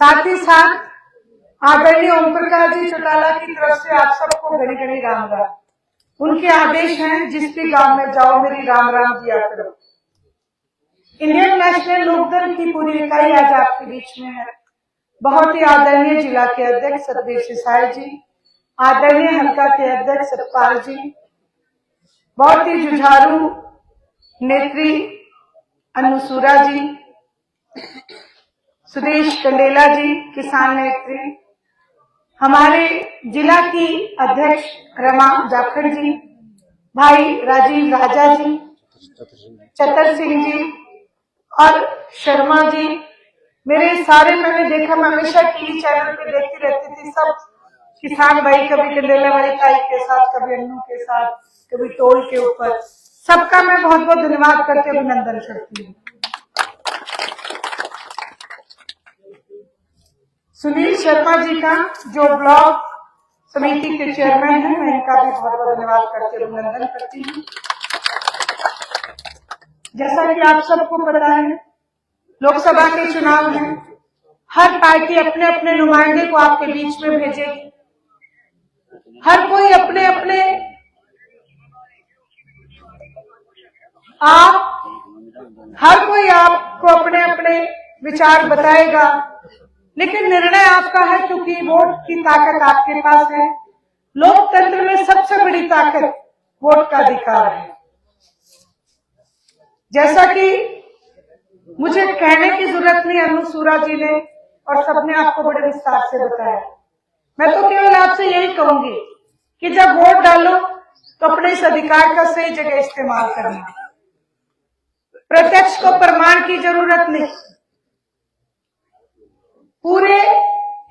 साथ ही साथ आदरणीय ओम प्रकाश जी चौटाला की तरफ से आप सबको घड़ी घड़ी राम राम। उनके आदेश हैं, जिस भी गांव में जाओ मेरी राम राम दिया करो। इंडियन नेशनल लोकदल की पूरी इकाई आज आपके बीच में है। बहुत ही आदरणीय जिला के अध्यक्ष सतबीर सिसाई जी, आदरणीय हल्का के अध्यक्ष सतपाल जी, बहुत ही जुझारू नेत्री अनुसूरा जी, सुदेश कंडेला जी किसान नेत्री, हमारे जिला की अध्यक्ष रमा जाखड़ जी, भाई राजीव राजा जी, चतर सिंह जी और शर्मा जी। मेरे सारे मैंने देखा, मैं हमेशा टीवी चैनल पे देखती रहती थी, सब किसान भाई, कभी कंडेला भाई ताई के साथ, कभी अन्नू के साथ, कभी टोल के ऊपर, सबका मैं बहुत बहुत धन्यवाद करके अभिनंदन करती हूँ। सुनील शर्मा जी का जो ब्लॉक समिति के चेयरमैन है, मैं इनका भी बहुत बहुत धन्यवाद करके अभिनंदन करती हूँ। जैसा कि आप सबको पता है, लोकसभा के चुनाव में हर पार्टी अपने अपने नुमाइंदे को आपके बीच में भेजेगी। हर कोई अपने अपने हर कोई आपको अपने अपने विचार बताएगा, लेकिन निर्णय आपका है, क्योंकि वोट की ताकत आपके पास है। लोकतंत्र में सबसे बड़ी ताकत वोट का अधिकार है। जैसा कि मुझे कहने की जरूरत नहीं, अनुसूरा जी ने और सबने आपको बड़े विस्तार से बताया। मैं तो केवल आपसे यही कहूंगी कि जब वोट डालो तो अपने इस अधिकार का सही जगह इस्तेमाल करना। प्रत्यक्ष को प्रमाण की जरूरत नहीं। पूरे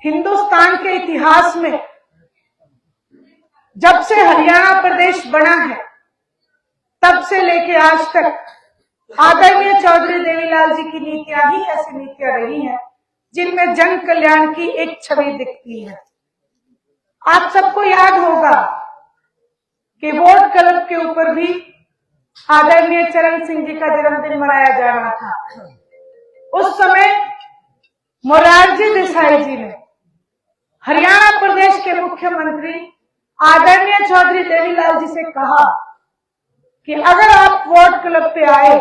हिंदुस्तान के इतिहास में जब से हरियाणा प्रदेश बना है, तब से लेके आज तक आदरणीय चौधरी देवीलाल जी की नीतियां ही ऐसी नीतियां रही हैं जिनमें जन कल्याण की एक छवि दिखती है। आप सबको याद होगा कि वोट क्लब के ऊपर भी आदरणीय चरण सिंह जी का जन्मदिन मनाया जा रहा था। उस समय मोरारजी देसाई जी ने हरियाणा प्रदेश के मुख्यमंत्री आदरणीय चौधरी देवीलाल जी से कहा कि अगर आप वोट क्लब पे आए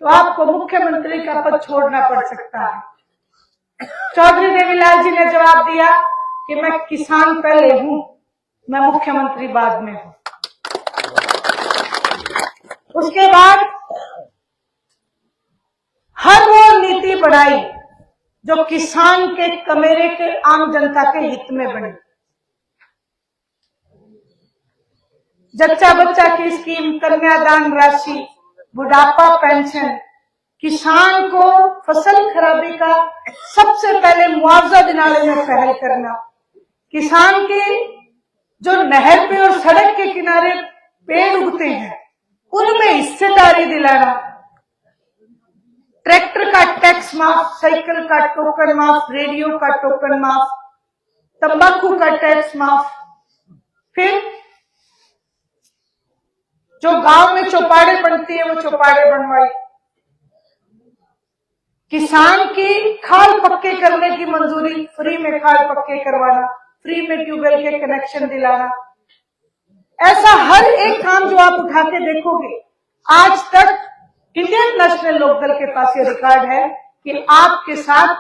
तो आपको मुख्यमंत्री का पद छोड़ना पड़ सकता है। चौधरी देवीलाल जी ने जवाब दिया कि मैं किसान पहले हूं, मैं मुख्यमंत्री बाद में हूं। उसके बाद हर वो नीति बढ़ाई जो किसान के कमेरे के आम जनता के हित में बनी। जच्चा बच्चा की स्कीम, कन्यादान राशि, बुढ़ापा पेंशन, किसान को फसल खराबी का सबसे पहले मुआवजा दिलाने में पहल करना, किसान के जो नहर पे और सड़क के किनारे पेड़ उगते हैं उनमें हिस्सेदारी दिलाना, ट्रैक्टर का टैक्स माफ, साइकिल का टोकन माफ, रेडियो का टोकन माफ, तंबाकू का टैक्स माफ। फिर जो गांव में चौपाड़े बनती है वो चौपाड़े बनवाई। किसान की खाल पक्के करने की मंजूरी, फ्री में खाल पक्के करवाना, फ्री में ट्यूबवेल के कनेक्शन दिलाना। ऐसा हर एक काम जो आप उठा के देखोगे, आज तक इंडियन नेशनल लोकदल के पास ये रिकॉर्ड है कि आपके साथ,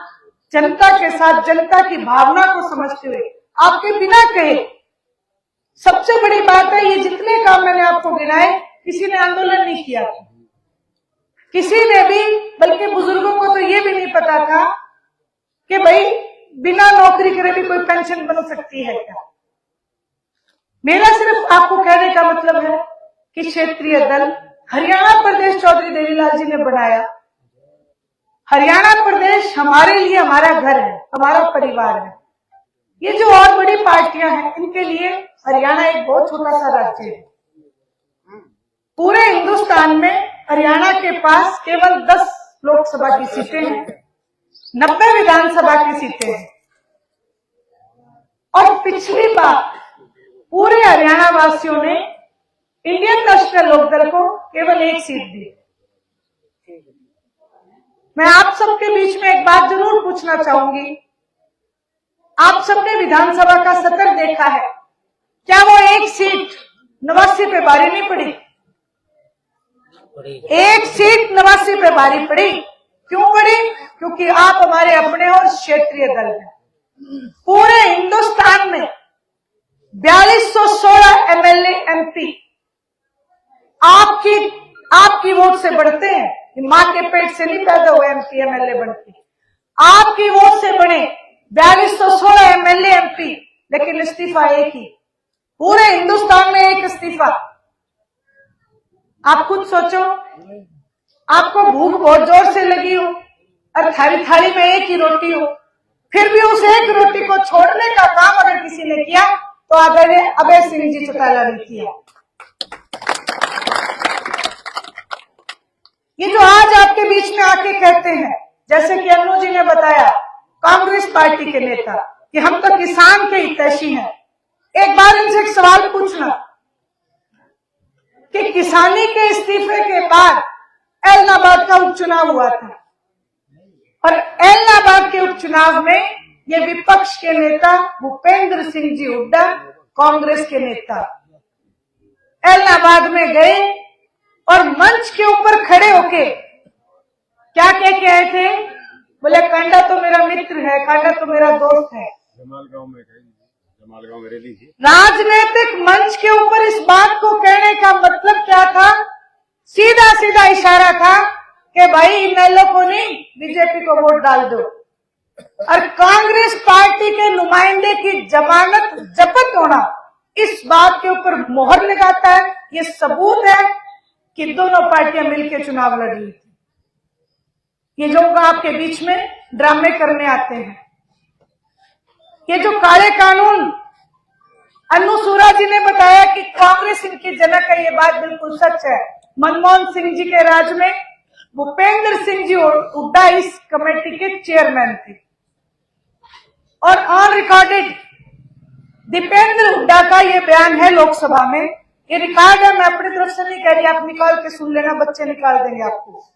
जनता के साथ, जनता की भावना को समझते हुए आपके बिना कहे। सबसे बड़ी बात है, ये जितने काम मैंने आपको गिनाए, किसी ने आंदोलन नहीं किया था, किसी ने भी, बल्कि बुजुर्गों को तो ये भी नहीं पता था कि भाई बिना नौकरी करे भी कोई पेंशन बन सकती है क्या। मेरा सिर्फ आपको कहने का मतलब है कि क्षेत्रीय दल हरियाणा प्रदेश चौधरी देवीलाल जी ने बनाया। हरियाणा प्रदेश हमारे लिए हमारा घर है, हमारा परिवार है। ये जो और बड़ी पार्टियां हैं, इनके लिए हरियाणा एक बहुत छोटा सा राज्य है। पूरे हिंदुस्तान में हरियाणा के पास केवल 10 लोकसभा की सीटें हैं, 90 विधानसभा की सीटें हैं। और पिछली बार पूरे हरियाणा वासियों ने इंडियन नेशनल लोकदल को केवल 1 सीट दी। मैं आप सबके बीच में एक बात जरूर पूछना चाहूंगी आप सबने विधानसभा का सत्र देखा है, क्या वो एक सीट नवासी पे भारी नहीं पड़ी? एक सीट नवासी पे भारी पड़ी। क्यों पड़ी? क्योंकि आप हमारे अपने और क्षेत्रीय दल हैं। पूरे हिंदुस्तान में 4216 एमएलए एमपी आपकी वोट से बढ़ते हैं। मां के पेट से नहीं पैदा हुए एमपी एमएलए बनते, आपकी वोट से बने 4216 एमएलए एमपी, लेकिन इस्तीफा एक ही। पूरे हिंदुस्तान में एक इस्तीफा। आप खुद सोचो, आपको भूख बहुत जोर से लगी हो और थाली में एक ही रोटी हो, फिर भी उस एक रोटी को छोड़ने का काम अगर किसी ने किया तो आदरणीय अभय सिंह जी चौटाला ने किया। ये जो आज आपके बीच में आके कहते हैं, जैसे कि अन्नू जी ने बताया, कांग्रेस पार्टी के नेता, कि हम तो किसान के हितैषी हैं। एक बार इनसे एक सवाल पूछना कि किसानी के इस्तीफे के बाद एलनाबाद का उपचुनाव हुआ था और एलनाबाद के उपचुनाव में ये विपक्ष के नेता भूपेंद्र सिंह जी हुड्डा, कांग्रेस के नेता, एलनाबाद में गए और मंच के ऊपर खड़े होके क्या कह के आए थे? बोले कांडा तो मेरा मित्र है, कांडा तो मेरा दोस्त है। जमालगांव में रैली थी। राजनीतिक मंच के ऊपर इस बात को कहने का मतलब क्या था? सीधा सीधा इशारा था कि भाई इन लोगों को नहीं, बीजेपी को वोट डाल दो। और कांग्रेस पार्टी के नुमाइंदे की जमानत जब्त होना इस बात के ऊपर मोहर लगाता है। ये सबूत है कि दोनों पार्टियां मिलकर चुनाव लड़ रही थी। ये लोग आपके बीच में ड्रामे करने आते हैं। ये जो काले कानून, अन्नू सूरा जी ने बताया कि कांग्रेस इनकी जनक है, ये बात बिल्कुल सच है। मनमोहन सिंह जी के राज में भूपेंद्र सिंह जी हुड्डा इस कमेटी के चेयरमैन थे और ऑन रिकॉर्डेड दीपेंद्र हुड्डा का ये बयान है लोकसभा में, ये रिकॉर्ड है, मैं अपनी तरफ से नहीं कह रही, आप निकाल के सुन लेना, बच्चे निकाल देंगे आपको।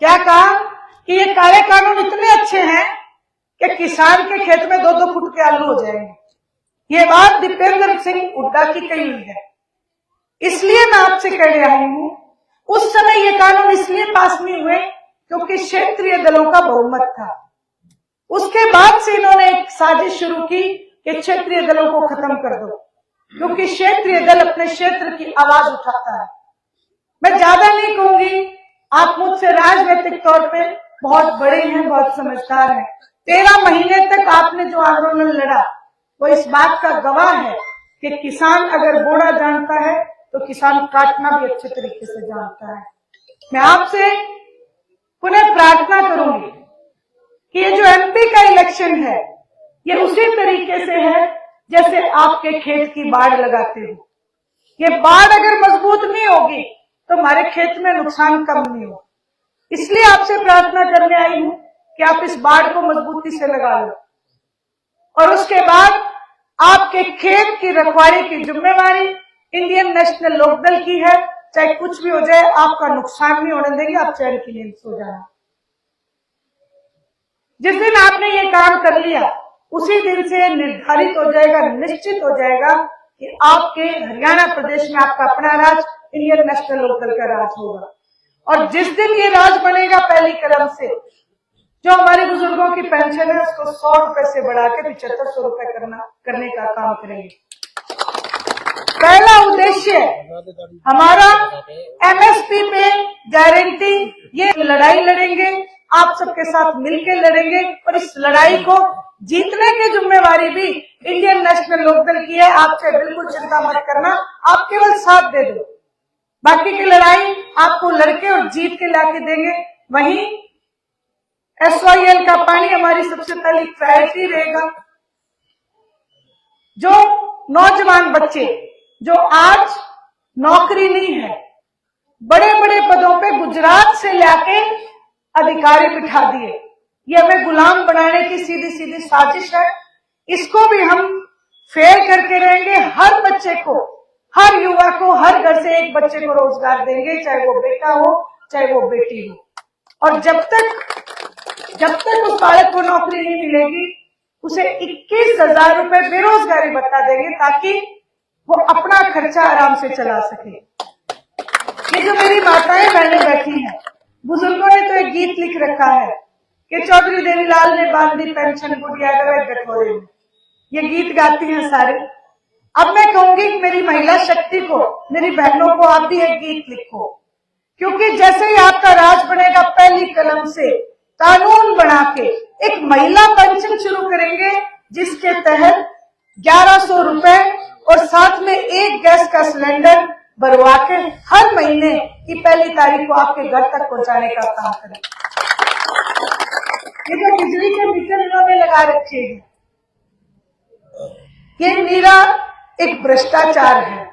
क्या कहा कि ये काले कानून इतने अच्छे हैं कि किसान के खेत में 2-2 फुट के आलू हो जाएंगे। ये बात दीपेंद्र सिंह हुड्डा की कही हुई है। इसलिए मैं आपसे कह रहा हूं, उस समय ये कानून इसलिए पास नहीं हुए क्योंकि क्षेत्रीय दलों का बहुमत था। उसके बाद से इन्होंने एक साजिश शुरू की कि क्षेत्रीय दलों को खत्म कर दो, क्योंकि क्षेत्रीय दल अपने क्षेत्र की आवाज उठाता है। मैं ज्यादा नहीं कहूंगी, आप मुझसे राजनीतिक तौर पे बहुत बड़े हैं, बहुत समझदार हैं। 13 महीने तक आपने जो आंदोलन लड़ा वो इस बात का गवाह है कि किसान अगर बोड़ा जानता है तो किसान काटना भी अच्छे तरीके से जानता है। मैं आपसे पुनः प्रार्थना करूंगी कि ये जो एमपी का इलेक्शन है ये उसी तरीके से है जैसे आपके खेत की बाढ़ लगाते हो। ये बाढ़ अगर मजबूत नहीं होगी तो हमारे खेत में नुकसान कम नहीं हो। इसलिए आपसे प्रार्थना करने आई हूं कि आप इस बाढ़ को मजबूती से लगा लो और उसके बाद आपके खेत की रखवाली की जिम्मेवारी इंडियन नेशनल लोकदल की है। चाहे कुछ भी हो जाए, आपका नुकसान नहीं होने देंगे, आप चैन की नींद सो जाना। जिस दिन आपने ये काम कर लिया उसी दिन से निर्धारित हो जाएगा, निश्चित हो जाएगा कि आपके हरियाणा प्रदेश में आपका अपना राज इंडियन नेशनल लोकदल का राज होगा। और जिस दिन ये राज बनेगा, पहली कदम से जो हमारे बुजुर्गों की पेंशन है उसको 100 रुपए से बढ़ा के 7500 रुपए करने का काम करेंगे। पहला उद्देश्य हमारा एमएसपी पे गारंटी, ये लड़ाई लड़ेंगे, आप सबके साथ मिलकर लड़ेंगे और इस लड़ाई को जीतने की जिम्मेवारी भी इंडियन नेशनल लोकदल की है। आपसे बिल्कुल चिंता मत करना, आप केवल साथ दे दो, बाकी की लड़ाई आपको लड़के और जीत के लाके देंगे। वहीं SYL का पानी हमारी सबसे पहली प्रायोरिटी रहेगा। जो नौजवान बच्चे जो आज नौकरी नहीं है, बड़े बड़े पदों पे गुजरात से लाके अधिकारी बिठा दिए, ये हमें गुलाम बनाने की सीधी सीधी साजिश है। इसको भी हम फेल करके रहेंगे। हर बच्चे को, हर युवा को, हर घर से एक बच्चे को रोजगार देंगे, चाहे वो बेटा हो चाहे वो बेटी हो। और जब तक उस बालक को नौकरी नहीं मिलेगी उसे 21,000 रुपए बेरोजगारी भत्ता देंगे ताकि वो अपना खर्चा आराम से चला सके। ये जो मेरी माताएं बहनें बैठी हैं, बुजुर्गों ने तो एक गीत लिख रखा है कि चौधरी देवीलाल ने बांधी पेंशन गुड़िया गठोरे में। ये गीत गाती हैं सारे। अब मैं कहूंगी कि मेरी महिला शक्ति को, मेरी बहनों को, आप भी एक गीत लिखो, क्योंकि जैसे ही आपका राज बनेगा, पहली कलम से कानून बना के एक महिला पेंशन शुरू करेंगे, जिसके तहत 1100 रुपए और साथ में एक गैस का सिलेंडर भरवा के हर महीने की पहली तारीख को आपके घर तक पहुंचाने का काम करें। ये जो बिजली के मीटर इन्होंने लगा रखे हैं, ये नीरा एक भ्रष्टाचार है।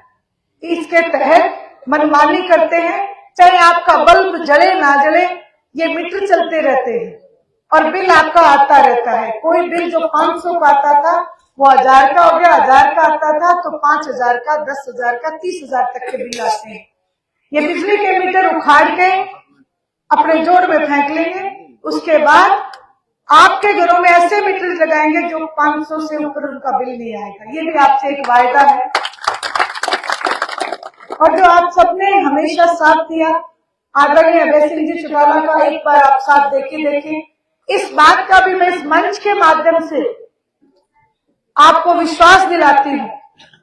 इसके तहत मनमानी करते हैं, चाहे आपका बल्ब जले ना जले, ये मीटर चलते रहते हैं और बिल आपका आता रहता है। कोई बिल जो 500 का आता था वो 1000 का हो गया, 1000 का आता था तो 5000 का, 10,000 का, 30,000 तक के बिल आते हैं। ये बिजली के मीटर उखाड़ के अपने जोड़ में फेंक लेंगे, उसके बाद आपके घरों में ऐसे मीटर लगाएंगे जो 500 से ऊपर उनका बिल नहीं आएगा। ये भी आपसे एक वायदा है और जो आप सबने हमेशा साथ दिया, आदरणीय अभय सिंह जी चौटाला का एक बार आप साथ देखें। इस बात का भी मैं इस मंच के माध्यम से आपको विश्वास दिलाती हूँ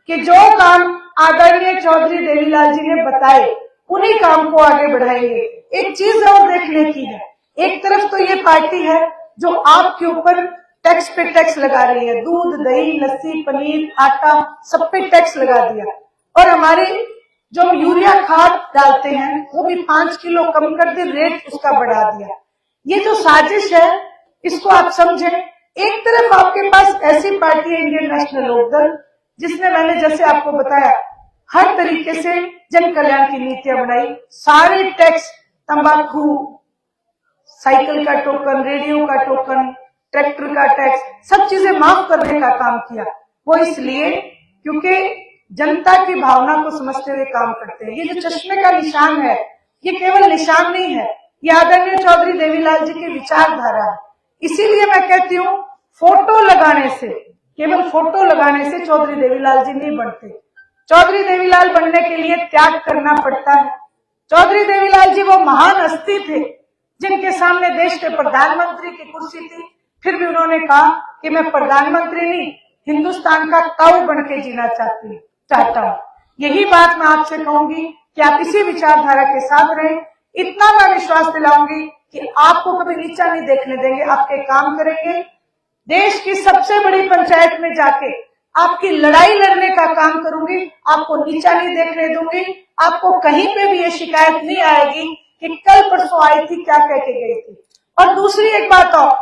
कि जो काम आदरणीय चौधरी देवीलाल जी ने बताए, उन्हीं काम को आगे बढ़ाएंगे। एक चीज और देखने की है, एक तरफ तो ये पार्टी है जो आपके ऊपर टैक्स पे टैक्स लगा रही है, दूध, दही, लस्सी, पनीर, आटा, सब पे टैक्स लगा दिया, और हमारे जो यूरिया खाद डालते हैं वो भी 5 किलो कम कर दे, रेट उसका बढ़ा दिया। ये जो साजिश है, इसको आप समझें। एक तरफ आपके पास ऐसी पार्टी है इंडियन नेशनल लोकदल, जिसने, मैंने जैसे आपको बताया, हर तरीके से जन कल्याण की नीतियां बनाई। सारे टैक्स, तंबाकू, साइकिल का टोकन, रेडियो का टोकन, ट्रैक्टर का टैक्स, सब चीजें माफ करने का काम किया। वो इसलिए क्योंकि जनता की भावना को समझते हुए काम करते हैं। ये जो चश्मे का निशान है, ये केवल निशान नहीं है, ये आदरणीय चौधरी देवीलाल जी की विचारधारा है। इसीलिए मैं कहती हूँ, फोटो लगाने से, केवल फोटो लगाने से चौधरी देवीलाल जी नहीं बनते। चौधरी देवीलाल बनने के लिए त्याग करना पड़ता है। चौधरी देवीलाल जी वो महान हस्ती थे जिनके सामने देश के प्रधानमंत्री की कुर्सी थी, फिर भी उन्होंने कहा कि मैं प्रधानमंत्री नहीं, हिंदुस्तान का काऊ बन के जीना चाहता हूँ। यही बात मैं आपसे कहूंगी कि आप इसी विचारधारा के साथ रहें। इतना मैं विश्वास दिलाऊंगी कि आपको कभी नीचा नहीं देखने देंगे, आपके काम करेंगे। देश की सबसे बड़ी पंचायत में जाके आपकी लड़ाई लड़ने का काम करूंगी, आपको नीचा नहीं देखने दूंगी। आपको कहीं पे भी ये शिकायत नहीं आएगी कि कल परसों आई थी, क्या कह के गई थी। और दूसरी एक बात और,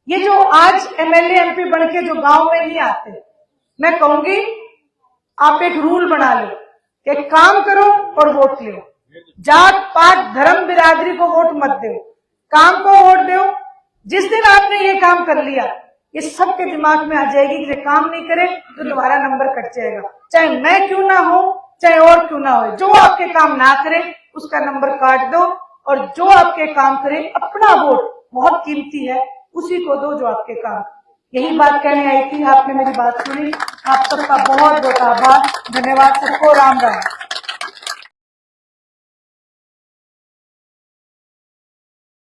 ये जो आज एमएलए एमपी बन के जो गांव में नहीं आते, मैं कहूंगी आप एक रूल बना लो कि काम करो और वोट लो। जात पात धर्म बिरादरी को वोट मत दो, काम को वोट दो। जिस दिन आपने ये काम कर लिया, ये सबके दिमाग में आ जाएगी कि काम नहीं करे तो तुम्हारा नंबर कट जाएगा, चाहे मैं क्यों ना हो, चाहे और क्यों ना हो। जो आपके काम ना करे उसका नंबर काट दो, और जो आपके काम करे, अपना वोट बहुत कीमती है, उसी को दो जो आपके काम। यही बात कहने आई थी, आपने मेरी बात सुनी। आप सबका बहुत बहुत आभार, धन्यवाद। सबको राम राम।